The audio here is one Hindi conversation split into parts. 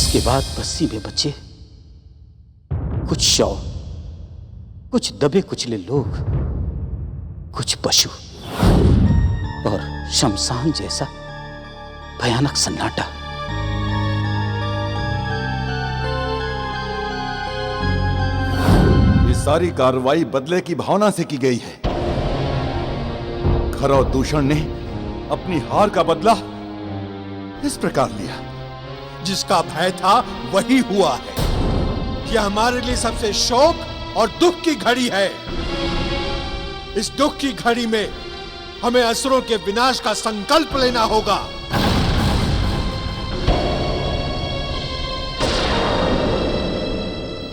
उसके बाद बस्ती में बचे कुछ शव, कुछ दबे कुचले लोग, कुछ पशु और शमशान जैसा भयानक सन्नाटा। ये सारी कार्रवाई बदले की भावना से की गई है। खरा दूषण ने अपनी हार का बदला इस प्रकार लिया। जिसका भय था वही हुआ है। यह हमारे लिए सबसे शोक और दुख की घड़ी है। इस दुख की घड़ी में हमें असुरों के विनाश का संकल्प लेना होगा।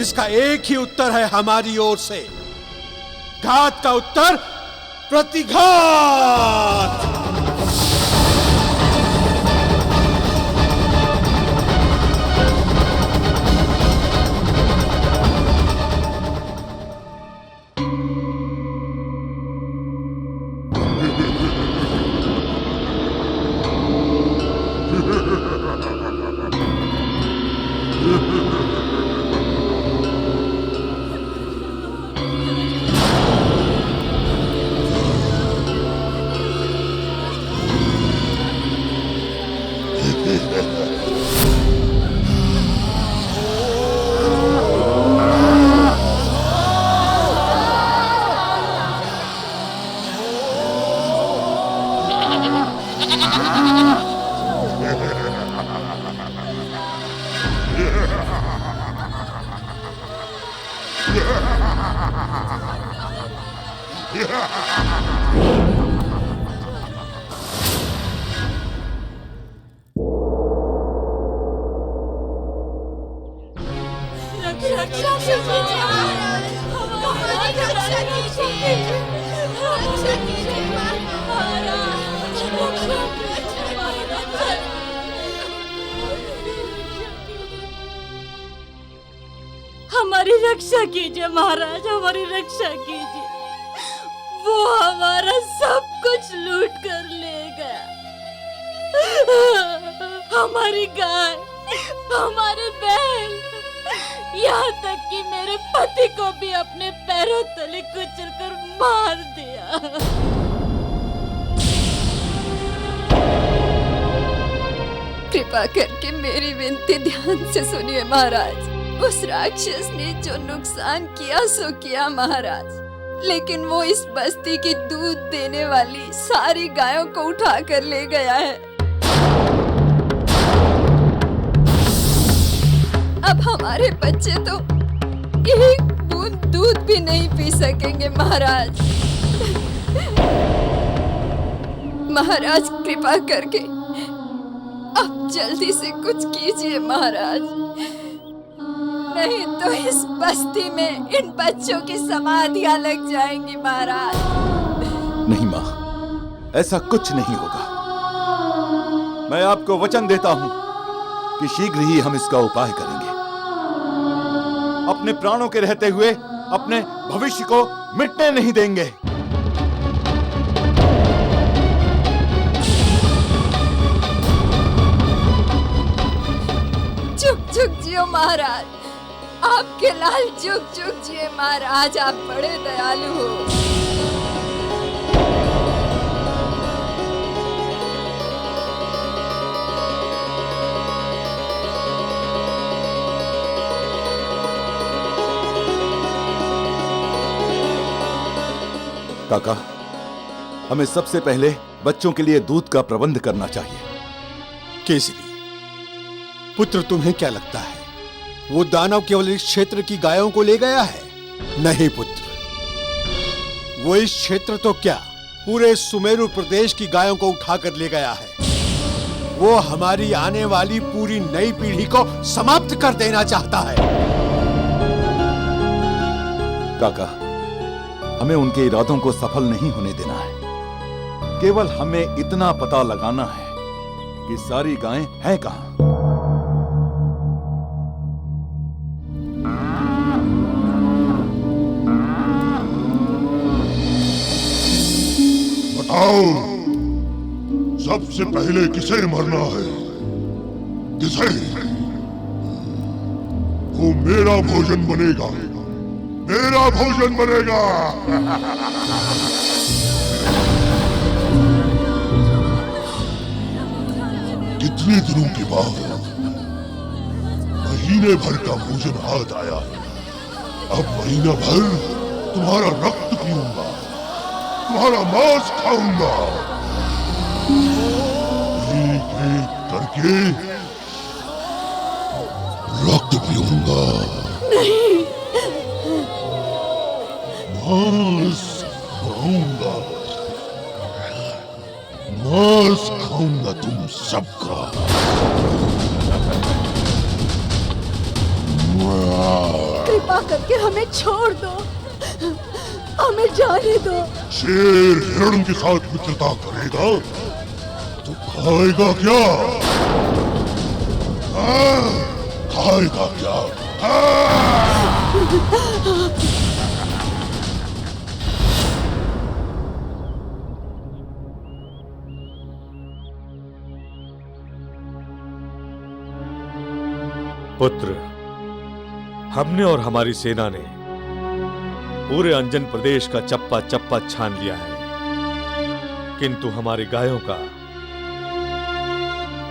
इसका एक ही उत्तर है हमारी ओर से। घात का उत्तर प्रतिघात। हमारी रक्षा कीजिए महाराज, हमारी रक्षा कीजिए। वो हमारा सब कुछ लूट कर ले गया। हमारी गाय, हमारे बैल, यहाँ तक कि मेरे पति को भी अपने पैरों तले कुचलकर मार दिया। कृपा करके मेरी विनती ध्यान से सुनिए महाराज। उस राक्षस ने जो नुकसान किया सो किया महाराज, लेकिन वो इस बस्ती की दूध देने वाली सारी गायों को उठा कर ले गया है। अब हमारे बच्चे तो एक बूंद दूध भी नहीं पी सकेंगे महाराज। महाराज कृपा करके अब जल्दी से कुछ कीजिए महाराज, नहीं तो इस बस्ती में इन बच्चों की समाधियां लग जाएंगी महाराज। नहीं माँ, ऐसा कुछ नहीं होगा। मैं आपको वचन देता हूँ कि शीघ्र ही हम इसका उपाय करेंगे। अपने प्राणों के रहते हुए अपने भविष्य को मिटने नहीं देंगे। जुग जुग जियो महाराज, आपके लाल जुग जुग जिए महाराज। आप बड़े दयालु हो। काका, हमें सबसे पहले बच्चों के लिए दूध का प्रबंध करना चाहिए। केसरी पुत्र, तुम्हें क्या लगता है वो दानव केवल इस क्षेत्र की गायों को ले गया है? नहीं पुत्र, वो इस क्षेत्र तो क्या पूरे सुमेरु प्रदेश की गायों को उठाकर ले गया है। वो हमारी आने वाली पूरी नई पीढ़ी को समाप्त कर देना चाहता है। काका, हमें उनके इरादों को सफल नहीं होने देना है। केवल हमें इतना पता लगाना है कि सारी गायें हैं कहां। बताओ, सबसे पहले किसे मरना है? किसे? वो मेरा भोजन बनेगा, मेरा भोजन बनेगा। कितने दिनों के बाद महीने भर का भोजन हाथ आया। अब महीना भर तुम्हारा रक्त पीऊंगा, तुम्हारा मांस खाऊंगा, एक एक करके रक्त पीऊंगा। नहीं, मांस खाऊंगा, मांस खाऊंगा तुम सबका। कृपा करके हमें छोड़ दो, हमें जाने दो। शेर हिरण के साथ मित्रता करेगा तो खाएगा क्या? खाएगा क्या? पुत्र, हमने और हमारी सेना ने पूरे अंजन प्रदेश का चप्पा चप्पा छान लिया है, किंतु हमारी गायों का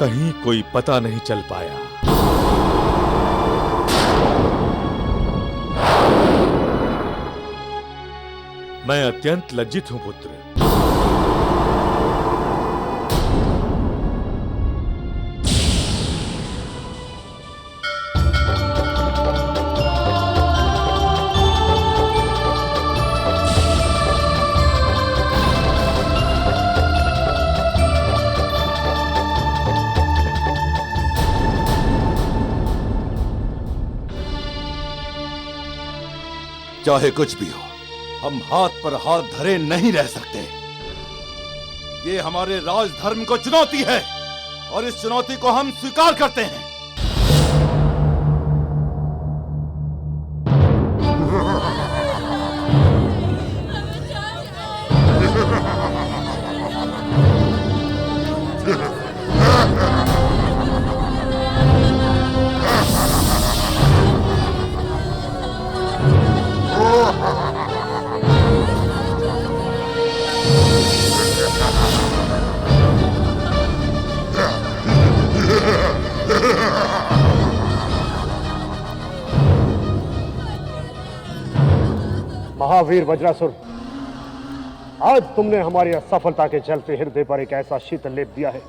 कहीं कोई पता नहीं चल पाया। मैं अत्यंत लज्जित हूं पुत्र। चाहे कुछ भी हो, हम हाथ पर हाथ धरे नहीं रह सकते। ये हमारे राजधर्म को चुनौती है और इस चुनौती को हम स्वीकार करते हैं। महावीर वज्रासुर, आज तुमने हमारी असफलता के चलते हृदय पर एक ऐसा शीतल लेप दिया है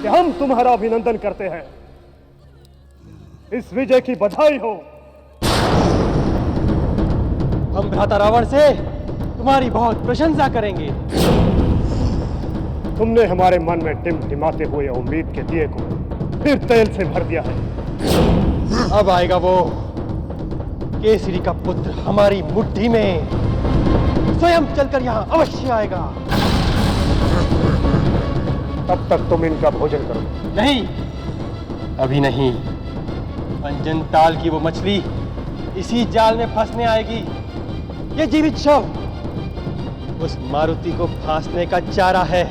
कि हम तुम्हारा अभिनंदन करते हैं। इस विजय की बधाई हो। हम भ्राता रावण से तुम्हारी बहुत प्रशंसा करेंगे। तुमने हमारे मन में टिमटिमाते हुए उम्मीद के दिए को फिर तेल से भर दिया है। अब आएगा वो केसरी का पुत्र हमारी मुट्ठी में, स्वयं चलकर यहाँ अवश्य आएगा। तब तक तुम इनका भोजन करो। नहीं, अभी नहीं। अंजन ताल की वो मछली इसी जाल में फंसने आएगी। ये जीवित शव उस मारुति को फांसने का चारा है,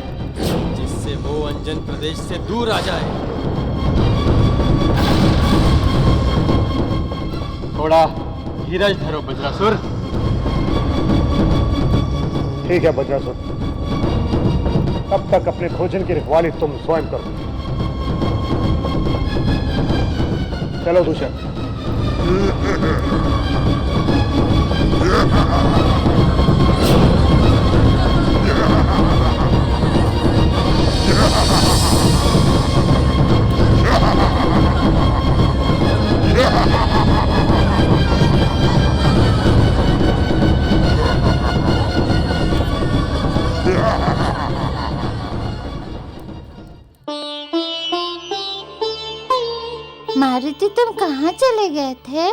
जिससे वो अंजन प्रदेश से दूर आ जाए। थोड़ा धीरज धरो वज्रासुर। ठीक है वज्रासुर, तब तक अपने भोजन की रखवाली तुम स्वयं करो। चलो दूषण। मारुति, तुम कहाँ चले गए थे?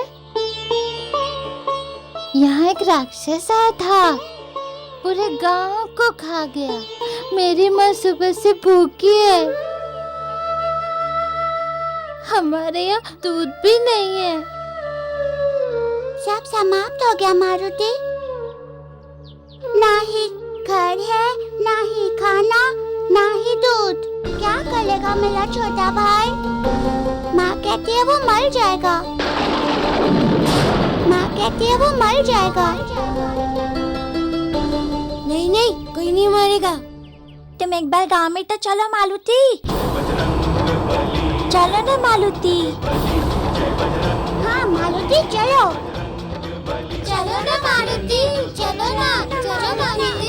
यहाँ एक राक्षस आया था, पूरे गांव को खा गया। मेरी माँ सुबह से भूखी है। हमारे यहाँ दूध भी नहीं है। सब समाप्त हो गया मारुति। ना ही घर है, ना ही खाना, ना ही दूध। क्या करेगा मेरा छोटा भाई? माँ कहती है वो मर जाएगा। कहती है वो मर जाएगा। नहीं नहीं, कोई नहीं मरेगा। तुम एक बार गांव में तो चलो मालूती। चलो ना मालूती। हाँ मालूती चलो। चलो ना मालूती, चलो ना, चलो मालूती।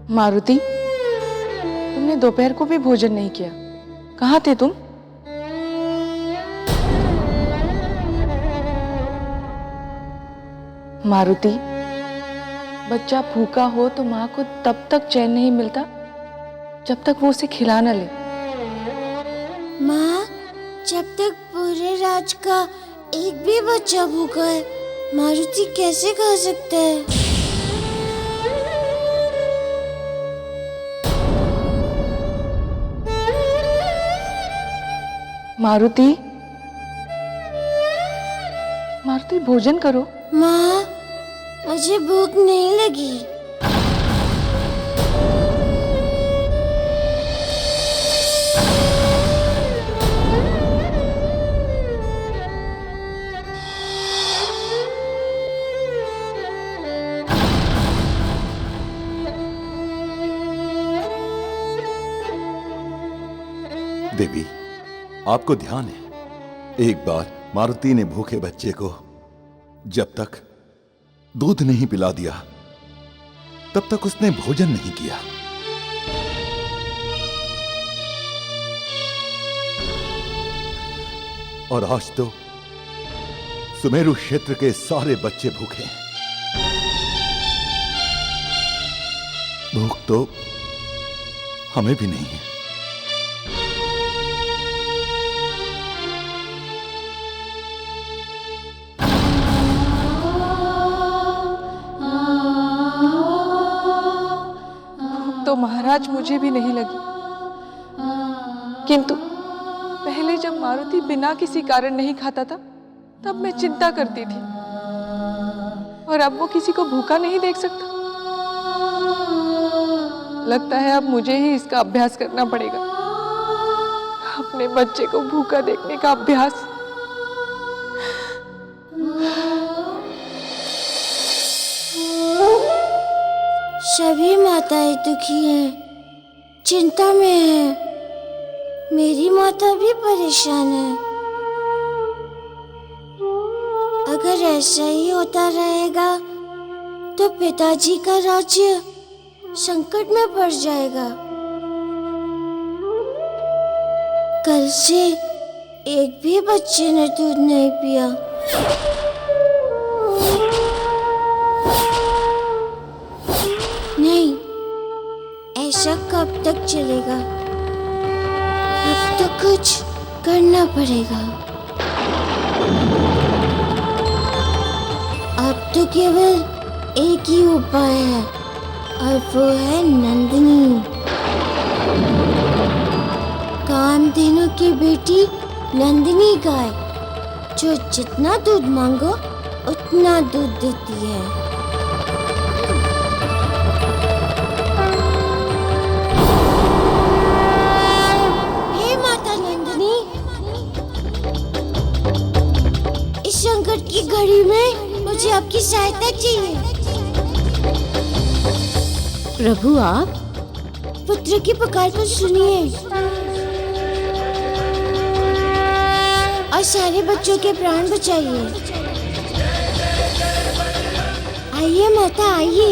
मारुति, तुमने दोपहर को भी भोजन नहीं किया। कहाँ थे तुम? मारुति, बच्चा भूखा हो तो माँ को तब तक चैन नहीं मिलता जब तक वो उसे खिला न ले। माँ, जब तक पूरे राज का एक भी बच्चा भूखा है, मारुति कैसे खा सकता है? मारुति, मारुति भोजन करो। माँ, मुझे भूख नहीं लगी। देवी, आपको ध्यान है, एक बार मारुति ने भूखे बच्चे को जब तक दूध नहीं पिला दिया तब तक उसने भोजन नहीं किया। और आज तो सुमेरु क्षेत्र के सारे बच्चे भूखे हैं। भूख तो हमें भी नहीं है। तो महाराज मुझे भी नहीं लगी, किंतु पहले जब मारुति बिना किसी कारण नहीं खाता था तब मैं चिंता करती थी, और अब वो किसी को भूखा नहीं देख सकता। लगता है अब मुझे ही इसका अभ्यास करना पड़ेगा, अपने बच्चे को भूखा देखने का अभ्यास। सभी माताएं दुखी हैं, चिंता में हैं। मेरी माता भी परेशान है। अगर ऐसा ही होता रहेगा तो पिताजी का राज्य संकट में पड़ जाएगा। कल से एक भी बच्चे ने दूध नहीं पिया। नहीं, ऐसा कब तक चलेगा? अब तो कुछ करना पड़ेगा। अब तो केवल एक ही उपाय है और वो है नंदिनी, कामधेनु की बेटी नंदिनी गाय, जो जितना दूध मांगो उतना दूध देती है। हे माता नंदिनी, इस संकट की घड़ी में मुझे आपकी सहायता चाहिए। प्रभु, आप पुत्र की पुकार को सुनिए और सारे बच्चों के प्राण बचाइए। आइए माता, आइए।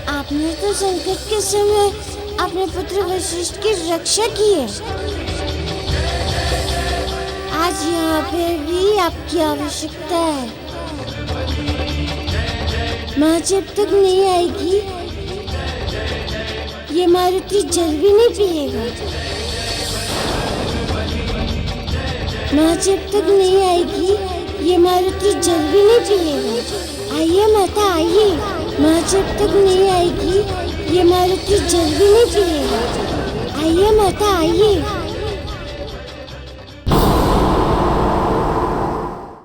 आपने तो संकट के समय अपने पुत्र वशिष्ठ की रक्षा की है। आज यहाँ पे भी आपकी आवश्यकता है। माँ जब तक नहीं आएगी ये मारुति जल भी नहीं पिएगा। माँ जब तक नहीं आएगी ये मारुति जल भी नहीं पिएगा। आइए माता, आइए। माँ जब तक नहीं आएगी ये मारुति जल भी नहीं पिएगा। आइए माता, आइए।